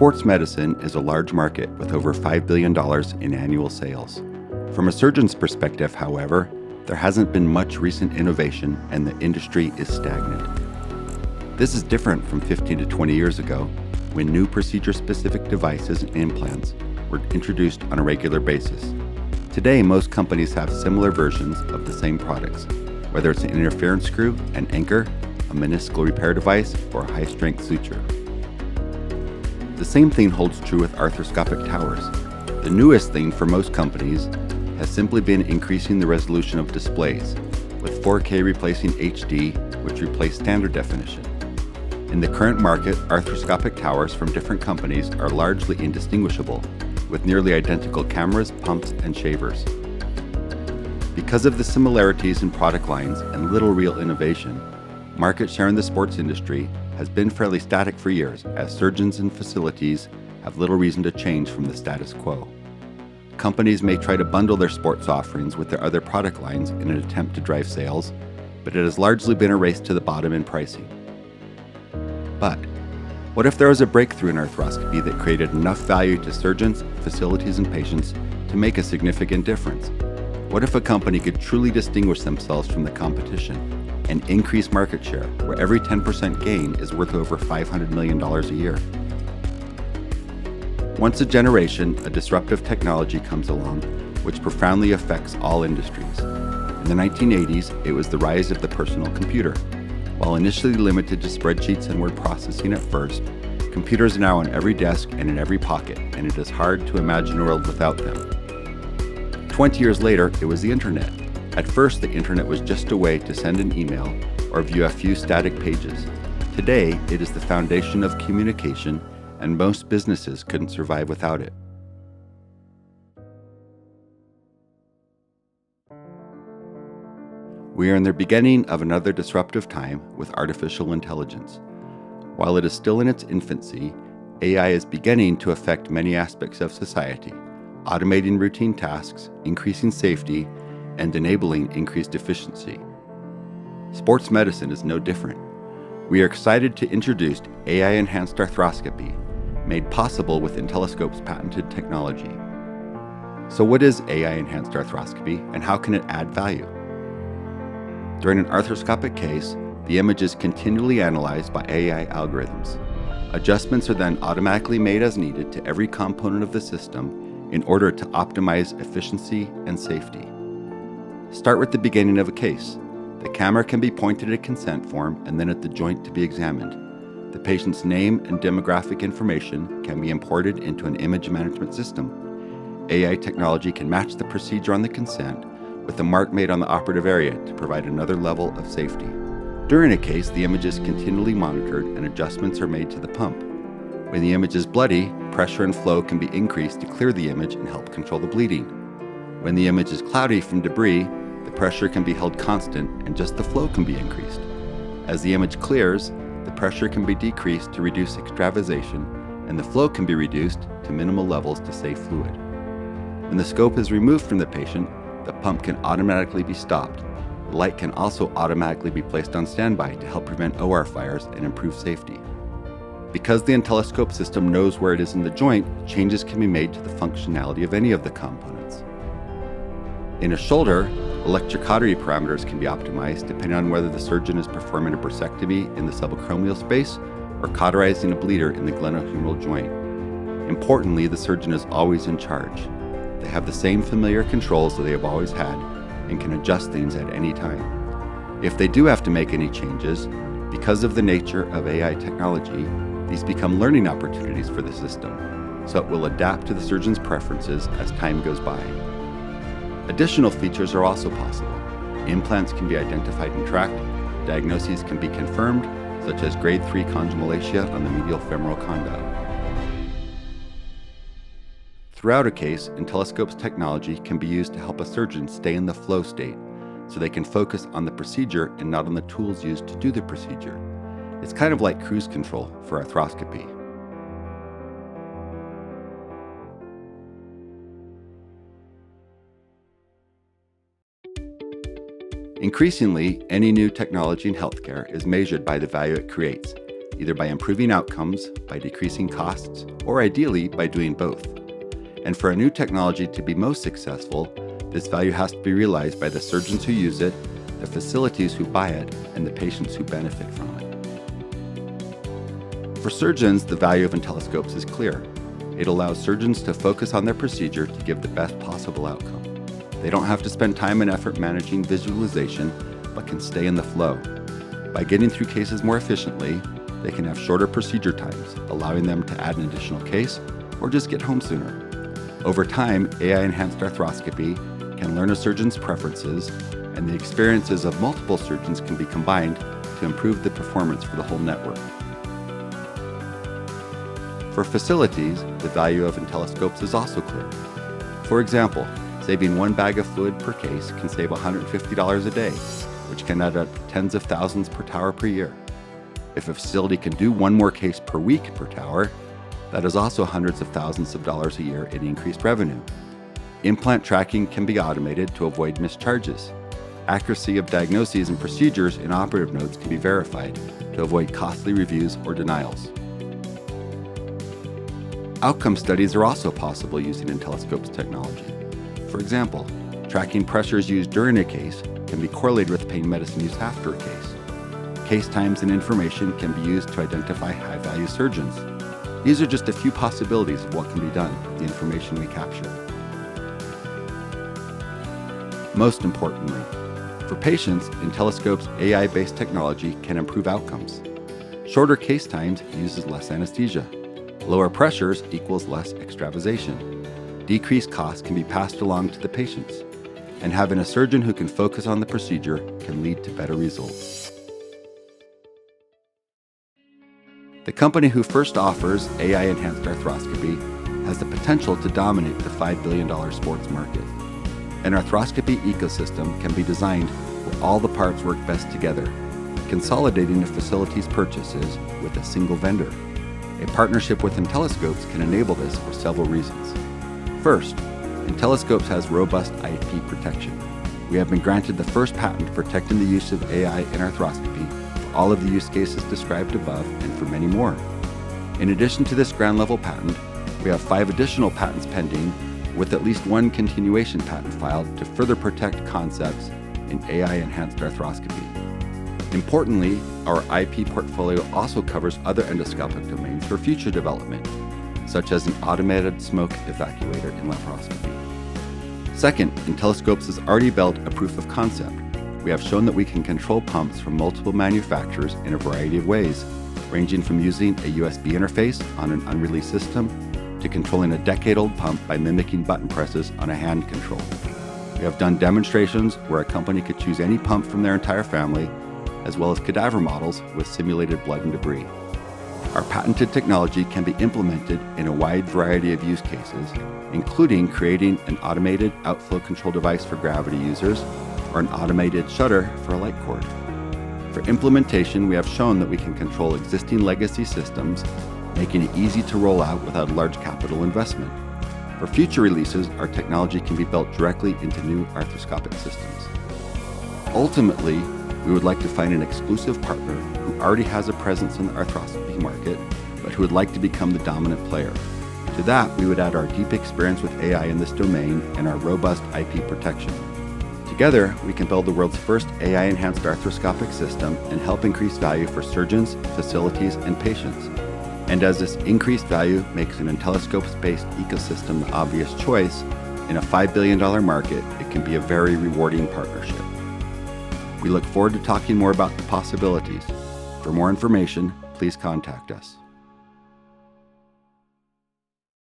Sports medicine is a large market with over $5 billion in annual sales. From a surgeon's perspective, however, there hasn't been much recent innovation and the industry is stagnant. This is different from 15 to 20 years ago, when new procedure-specific devices and implants were introduced on a regular basis. Today, most companies have similar versions of the same products, whether it's an interference screw, an anchor, a meniscal repair device, or a high-strength suture. The same thing holds true with arthroscopic towers. The newest thing for most companies has simply been increasing the resolution of displays, with 4K replacing HD, which replaced standard definition. In the current market, arthroscopic towers from different companies are largely indistinguishable, with nearly identical cameras, pumps, and shavers. Because of the similarities in product lines and little real innovation, market share in the sports industry has been fairly static for years, as surgeons and facilities have little reason to change from the status quo. Companies may try to bundle their sports offerings with their other product lines in an attempt to drive sales, but it has largely been a race to the bottom in pricing. But what if there was a breakthrough in arthroscopy that created enough value to surgeons, facilities, and patients to make a significant difference? What if a company could truly distinguish themselves from the competition and increase market share, where every 10% gain is worth over $500 million a year? Once a generation, a disruptive technology comes along, which profoundly affects all industries. In the 1980s, it was the rise of the personal computer. While initially limited to spreadsheets and word processing at first, computers are now on every desk and in every pocket, and it is hard to imagine a world without them. 20 years later, it was the internet. At first, the internet was just a way to send an email or view a few static pages. Today, it is the foundation of communication, and most businesses couldn't survive without it. We are in the beginning of another disruptive time with artificial intelligence. While it is still in its infancy, AI is beginning to affect many aspects of society, automating routine tasks, increasing safety, and enabling increased efficiency. Sports medicine is no different. We are excited to introduce AI-enhanced arthroscopy, made possible with Intelliscopes' patented technology. So what is AI-enhanced arthroscopy, and how can it add value? During an arthroscopic case, the image is continually analyzed by AI algorithms. Adjustments are then automatically made as needed to every component of the system in order to optimize efficiency and safety. Start with the beginning of a case. The camera can be pointed at a consent form and then at the joint to be examined. The patient's name and demographic information can be imported into an image management system. AI technology can match the procedure on the consent with a mark made on the operative area to provide another level of safety. During a case, the image is continually monitored and adjustments are made to the pump. When the image is bloody, pressure and flow can be increased to clear the image and help control the bleeding. When the image is cloudy from debris, the pressure can be held constant and just the flow can be increased. As the image clears, the pressure can be decreased to reduce extravasation, and the flow can be reduced to minimal levels to save fluid. When the scope is removed from the patient, the pump can automatically be stopped. The light can also automatically be placed on standby to help prevent OR fires and improve safety. Because the Intelliscope system knows where it is in the joint, changes can be made to the functionality of any of the components. In a shoulder, electrocautery parameters can be optimized depending on whether the surgeon is performing a bursectomy in the subacromial space or cauterizing a bleeder in the glenohumeral joint. Importantly, the surgeon is always in charge. They have the same familiar controls that they have always had and can adjust things at any time. If they do have to make any changes, because of the nature of AI technology, these become learning opportunities for the system, so it will adapt to the surgeon's preferences as time goes by. Additional features are also possible. Implants can be identified and tracked, diagnoses can be confirmed, such as grade 3 condyloplasia on the medial femoral condyle. Throughout a case, Intelliscopes technology can be used to help a surgeon stay in the flow state, so they can focus on the procedure and not on the tools used to do the procedure. It's kind of like cruise control for arthroscopy. Increasingly, any new technology in healthcare is measured by the value it creates. either by improving outcomes, by decreasing costs, or ideally by doing both. And for a new technology to be most successful, this value has to be realized by the surgeons who use it, the facilities who buy it, and the patients who benefit from it. For surgeons, the value of Intelliscopes is clear. It allows surgeons to focus on their procedure to give the best possible outcome. They don't have to spend time and effort managing visualization, but can stay in the flow. By getting through cases more efficiently, they can have shorter procedure times, allowing them to add an additional case or just get home sooner. Over time, AI-enhanced arthroscopy can learn a surgeon's preferences, and the experiences of multiple surgeons can be combined to improve the performance for the whole network. For facilities, the value of Intelliscopes is also clear. For example, saving one bag of fluid per case can save $150 a day, which can add up tens of thousands per tower per year. If a facility can do one more case per week per tower, that is also hundreds of thousands of dollars a year in increased revenue. Implant tracking can be automated to avoid missed charges. Accuracy of diagnoses and procedures in operative notes can be verified to avoid costly reviews or denials. Outcome studies are also possible using Intelliscopes technology. For example, tracking pressures used during a case can be correlated with pain medicine use after a case. Case times and information can be used to identify high-value surgeons. These are just a few possibilities of what can be done with the information we capture. Most importantly, for patients, Intelliscopes' AI-based technology can improve outcomes. Shorter case times uses less anesthesia. Lower pressures equals less extravasation. Decreased costs can be passed along to the patients. And having a surgeon who can focus on the procedure can lead to better results. The company who first offers AI-enhanced arthroscopy has the potential to dominate the $5 billion sports market. An arthroscopy ecosystem can be designed where all the parts work best together, consolidating a facility's purchases with a single vendor. A partnership with Intelliscopes can enable this for several reasons. First, Intelliscopes has robust IP protection. We have been granted the first patent protecting the use of AI in arthroscopy for all of the use cases described above and for many more. In addition to this ground-level patent, we have 5 additional patents pending, with at least 1 continuation patent filed to further protect concepts in AI-enhanced arthroscopy. Importantly, our IP portfolio also covers other endoscopic domains for future development, such as an automated smoke evacuator in laparoscopy. Second, Intelliscopes has already built a proof of concept. We have shown that we can control pumps from multiple manufacturers in a variety of ways, ranging from using a USB interface on an unreleased system to controlling a decade-old pump by mimicking button presses on a hand control. We have done demonstrations where a company could choose any pump from their entire family, as well as cadaver models with simulated blood and debris. Our patented technology can be implemented in a wide variety of use cases, including creating an automated outflow control device for gravity users or an automated shutter for a light cord. For implementation, we have shown that we can control existing legacy systems, making it easy to roll out without a large capital investment. For future releases, our technology can be built directly into new arthroscopic systems. Ultimately, we would like to find an exclusive partner who already has a presence in the arthroscopy market, but who would like to become the dominant player. To that, we would add our deep experience with AI in this domain and our robust IP protection. Together, we can build the world's first AI-enhanced arthroscopic system and help increase value for surgeons, facilities, and patients. And as this increased value makes an Intelliscopes-based ecosystem the obvious choice, in a $5 billion market, it can be a very rewarding partnership. We look forward to talking more about the possibilities. For more information, please contact us.